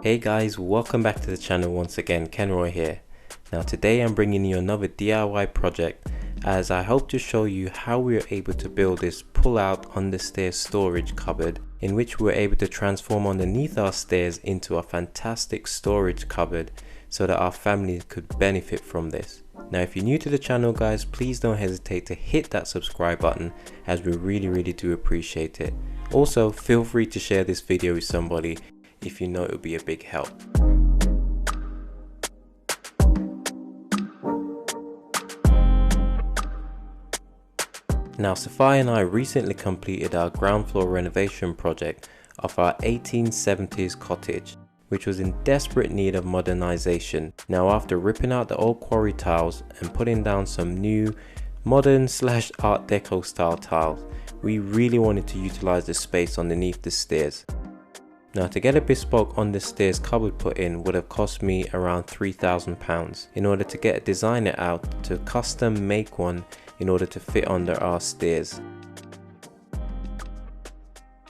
Hey guys, welcome back to the channel once again. Kenroy here. Now today I'm bringing you another DIY project as I hope to show you how we are able to build this pull out under stairs storage cupboard, in which we were able to transform underneath our stairs into a fantastic storage cupboard so that our family could benefit from this. Now if you're new to the channel guys, please don't hesitate to hit that subscribe button as we really do appreciate it. Also feel free to share this video with somebody if you know it would be a big help. Now Sophia and I recently completed our ground floor renovation project of our 1870s cottage, which was in desperate need of modernization. Now after ripping out the old quarry tiles and putting down some new modern / art deco style tiles, we really wanted to utilize the space underneath the stairs. Now to get a bespoke under stairs cupboard put in would have cost me around £3,000 in order to get a designer out to custom make one in order to fit under our stairs.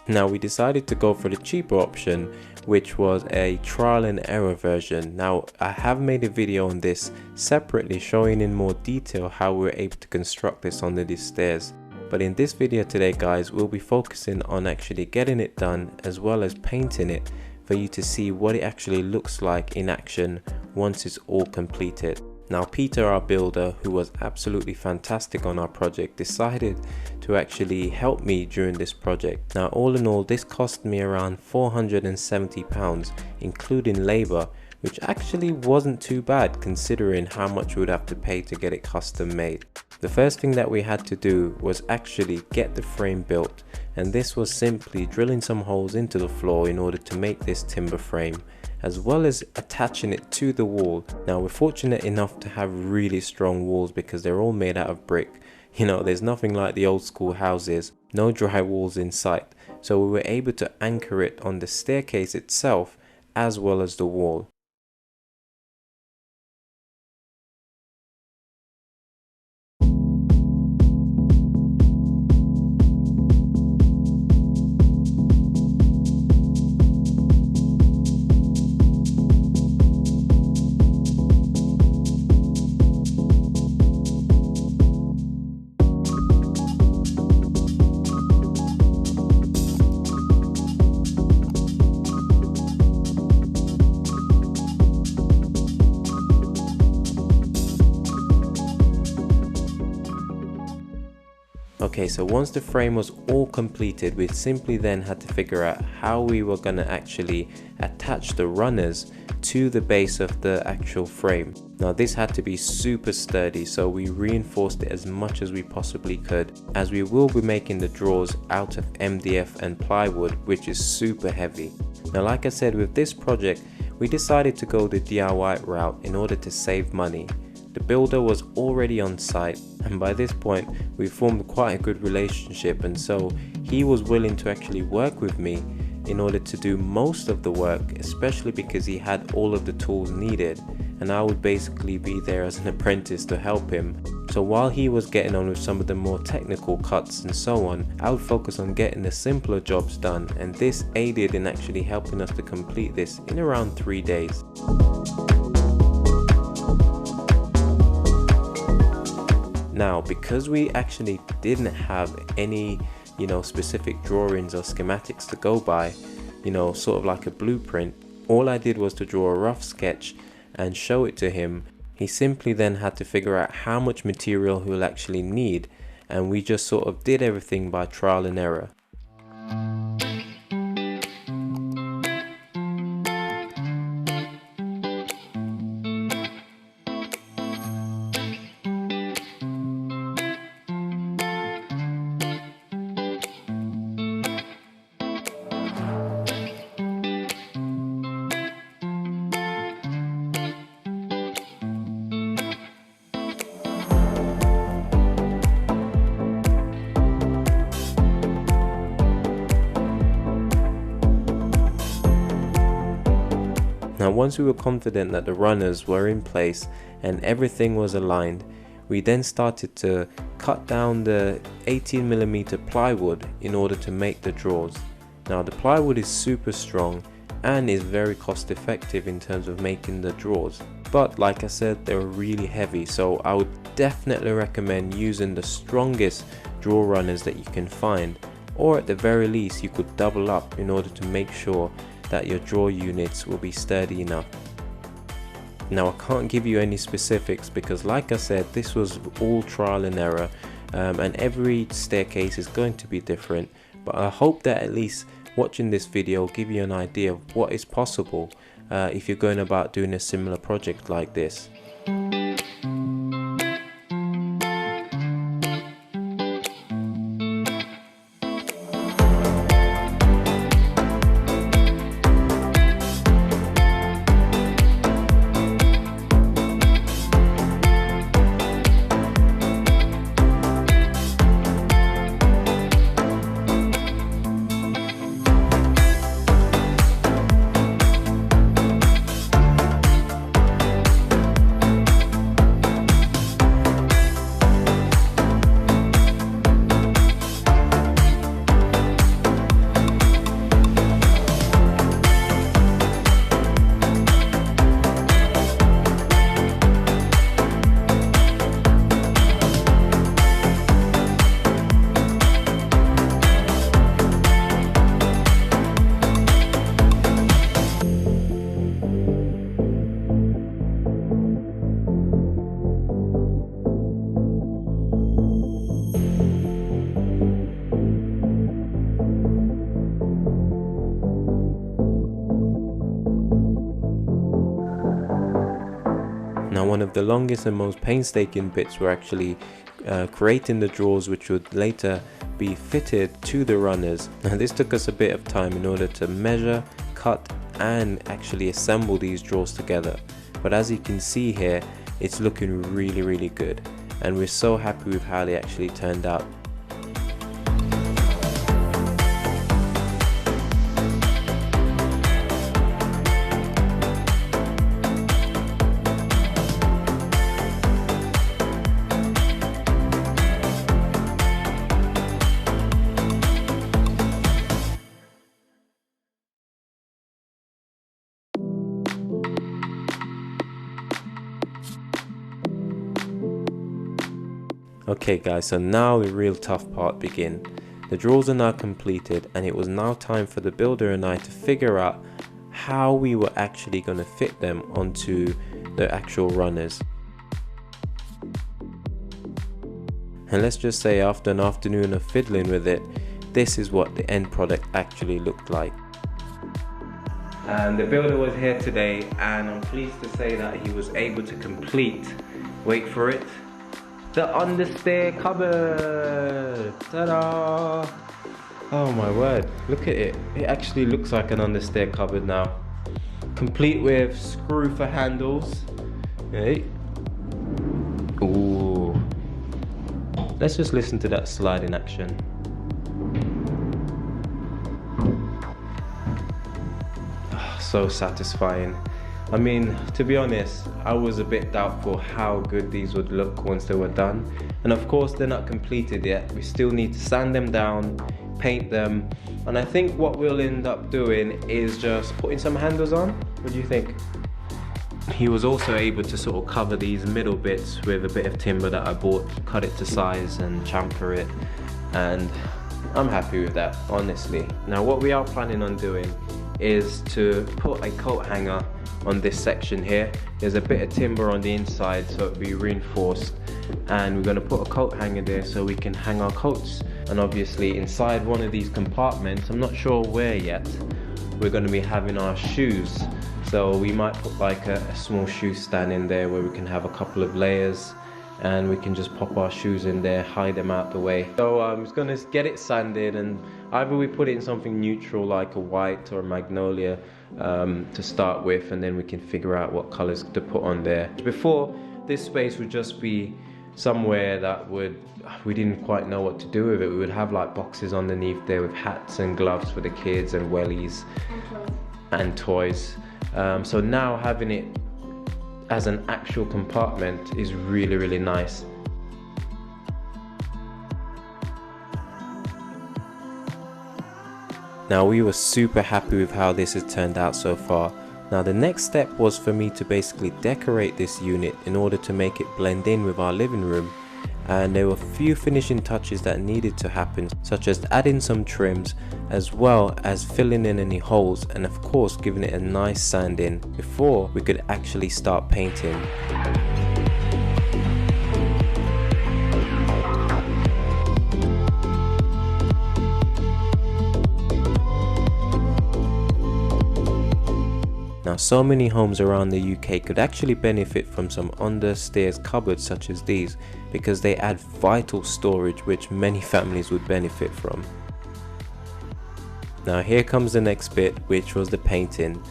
Now we decided to go for the cheaper option, which was a trial and error version. Now I have made a video on this separately showing in more detail how we were able to construct this under these stairs. But in this video today guys, we'll be focusing on actually getting it done as well as painting it for you to see what it actually looks like in action once it's all completed. Now Peter, our builder, who was absolutely fantastic on our project, decided to actually help me during this project. Now all in all, this cost me around £470 including labour, which actually wasn't too bad considering how much we would have to pay to get it custom made. The first thing that we had to do was actually get the frame built, and this was simply drilling some holes into the floor in order to make this timber frame, as well as attaching it to the wall. Now we're fortunate enough to have really strong walls because they're all made out of brick. You know, there's nothing like the old school houses, no dry walls in sight, so we were able to anchor it on the staircase itself as well as the wall. Okay, so once the frame was all completed, we simply then had to figure out how we were going to actually attach the runners to the base of the actual frame. Now this had to be super sturdy, so we reinforced it as much as we possibly could, as we will be making the drawers out of MDF and plywood, which is super heavy. Now like I said, with this project we decided to go the DIY route in order to save money. The builder was already on site, and by this point we formed quite a good relationship, and so he was willing to actually work with me in order to do most of the work, especially because he had all of the tools needed and I would basically be there as an apprentice to help him. So while he was getting on with some of the more technical cuts and so on, I would focus on getting the simpler jobs done, and this aided in actually helping us to complete this in around 3 days. Now because we actually didn't have any specific drawings or schematics to go by, sort of like a blueprint, all I did was to draw a rough sketch and show it to him. He simply then had to figure out how much material he will actually need, and we just sort of did everything by trial and error. Now once we were confident that the runners were in place and everything was aligned, we then started to cut down the 18mm plywood in order to make the drawers. Now the plywood is super strong and is very cost effective in terms of making the drawers. But like I said, they're really heavy, so I would definitely recommend using the strongest drawer runners that you can find, or at the very least you could double up in order to make sure that your drawer units will be sturdy enough. Now I can't give you any specifics because like I said, this was all trial and error, and every staircase is going to be different, but I hope that at least watching this video will give you an idea of what is possible if you're going about doing a similar project like this. Now one of the longest and most painstaking bits were actually creating the drawers, which would later be fitted to the runners. Now this took us a bit of time in order to measure, cut and actually assemble these drawers together, but as you can see here, it's looking really good, and we're so happy with how they actually turned out. Okay guys, so now the real tough part begins. The drawers are now completed, and it was now time for the builder and I to figure out how we were actually going to fit them onto the actual runners. And let's just say after an afternoon of fiddling with it, this is what the end product actually looked like. And the builder was here today, and I'm pleased to say that he was able to complete, wait for it, the understair cupboard. Ta-da! Oh my word, look at it. It actually looks like an understair cupboard now. Complete with screw for handles. Hey. Ooh. Let's just listen to that slide in action. Oh, so satisfying. I mean, to be honest, I was a bit doubtful how good these would look once they were done. And of course, they're not completed yet. We still need to sand them down, paint them. And I think what we'll end up doing is just putting some handles on. What do you think? He was also able to sort of cover these middle bits with a bit of timber that I bought, cut it to size and chamfer it. And I'm happy with that, honestly. Now, what we are planning on doing is to put a coat hanger on this section here. There's a bit of timber on the inside, so it'll be reinforced, and we're going to put a coat hanger there so we can hang our coats. And obviously inside one of these compartments, I'm not sure where yet, we're going to be having our shoes. So we might put like a small shoe stand in there where we can have a couple of layers, and we can just pop our shoes in there, hide them out the way. So I'm just going to get it sanded, and either we put it in something neutral like a white or a magnolia to start with, and then we can figure out what colors to put on there. Before, this space would just be somewhere that we didn't quite know what to do with it. We would have like boxes underneath there with hats and gloves for the kids and wellies and toys. So now having it as an actual compartment is really nice. Now we were super happy with how this has turned out so far. Now the next step was for me to basically decorate this unit in order to make it blend in with our living room, and there were a few finishing touches that needed to happen, such as adding some trims as well as filling in any holes, and of course giving it a nice sand in before we could actually start painting. Now so many homes around the UK could actually benefit from some understairs cupboards such as these, because they add vital storage which many families would benefit from. Now here comes the next bit, which was the painting.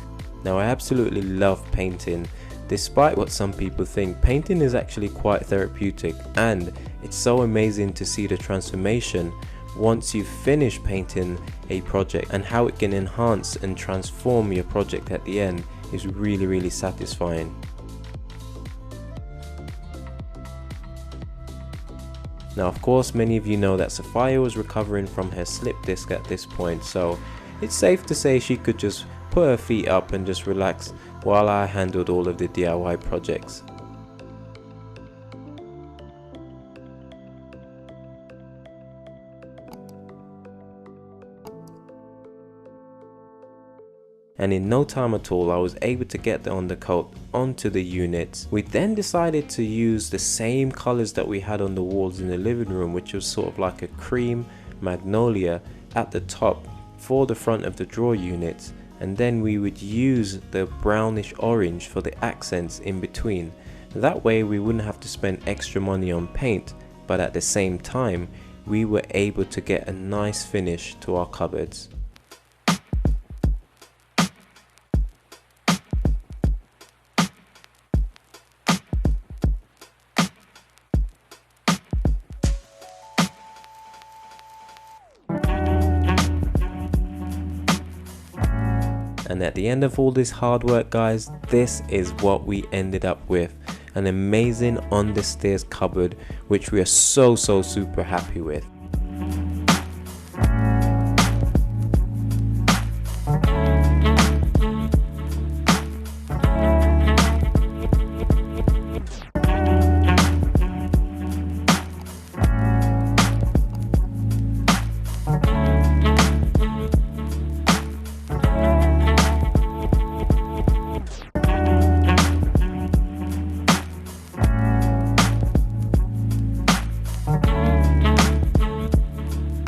Now I absolutely love painting. Despite what some people think, painting is actually quite therapeutic, and it's so amazing to see the transformation once you finish painting a project, and how it can enhance and transform your project at the end is really satisfying. Now of course many of you know that Sophia was recovering from her slip disc at this point, so it's safe to say she could just put her feet up and just relax while I handled all of the DIY projects. And in no time at all I was able to get the undercoat onto the units. We then decided to use the same colors that we had on the walls in the living room, which was sort of like a cream magnolia at the top for the front of the drawer units, and then we would use the brownish orange for the accents in between. That way we wouldn't have to spend extra money on paint, but at the same time we were able to get a nice finish to our cupboards. And at the end of all this hard work, guys, this is what we ended up with. An amazing understairs cupboard, which we are so super happy with.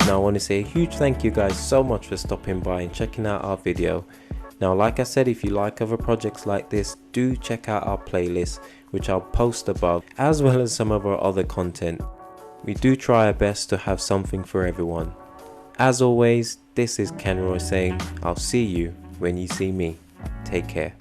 Now I want to say a huge thank you guys so much for stopping by and checking out our video. Now like I said, if you like other projects like this, do check out our playlist, which I'll post above, as well as some of our other content. We do try our best to have something for everyone. As always, this is Kenroy saying, I'll see you when you see me. Take care.